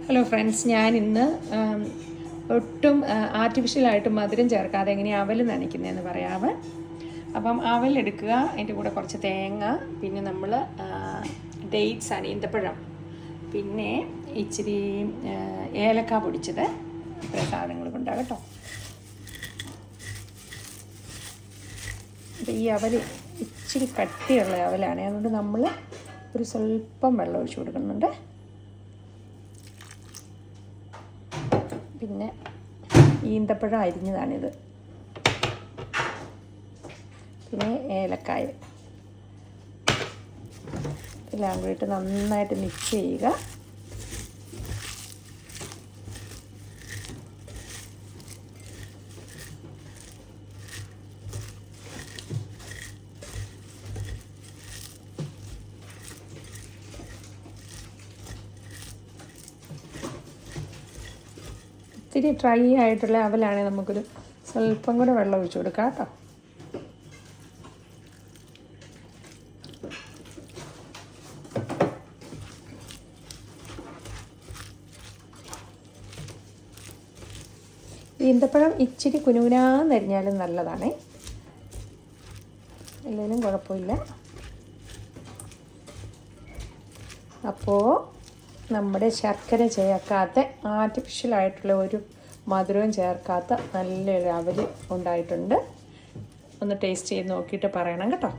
Hello friends, ഞാൻ ഇന്ന് ഒട്ടും ആർട്ടിഫിഷ്യലായിട്ട് മധുരം ചേർക്കാതെ എങ്ങനെയാണ് അവൽ നനയ്ക്കുന്നതെന്ന് പറയാം. അപ്പം അവലെടുക്കുക, അതിൻ്റെ കൂടെ കുറച്ച് തേങ്ങ, പിന്നെ നമ്മൾ ഡേറ്റ്സ് ആണ്, ഈന്തപ്പഴം, പിന്നെ ഇച്ചിരി ഏലക്ക പൊടിച്ചത്, ഇത്രയും സാധനങ്ങൾ കൊണ്ടാണ് കേട്ടോ. അപ്പോൾ ഈ അവൽ ഇച്ചിരി കട്ടിയുള്ള അവലാണ്, അതുകൊണ്ട് നമ്മൾ ഒരു സ്വല്പം വെള്ളം ഒഴിച്ച് കൊടുക്കുന്നുണ്ട്. പിന്നെ ഈന്തപ്പഴം അരിഞ്ഞതാണിത്, പിന്നെ ഏലക്കായ, എല്ലാം കൂടിയിട്ട് നന്നായിട്ട് മിക്സ് ചെയ്യുക. ഇത്തിരി ഡ്രൈ ആയിട്ടുള്ള അവലാണെങ്കിൽ നമുക്കൊരു സ്വല്പം കൂടെ വെള്ളം ഒഴിച്ച് കൊടുക്കാം കേട്ടോ. ഈന്തപ്പഴം ഇച്ചിരി കുനുകുനാന്നരിഞ്ഞാലും നല്ലതാണ്, എല്ലാവരും കുഴപ്പമില്ല. അപ്പോൾ നമ്മുടെ ശർക്കര ചേർക്കാത്ത, ആർട്ടിഫിഷ്യലായിട്ടുള്ള ഒരു മധുരവും ചേർക്കാത്ത നല്ലൊരു അവൽ ഉണ്ടായിട്ടുണ്ട്. ഒന്ന് ടേസ്റ്റ് ചെയ്ത് നോക്കിയിട്ട് പറയണം കേട്ടോ.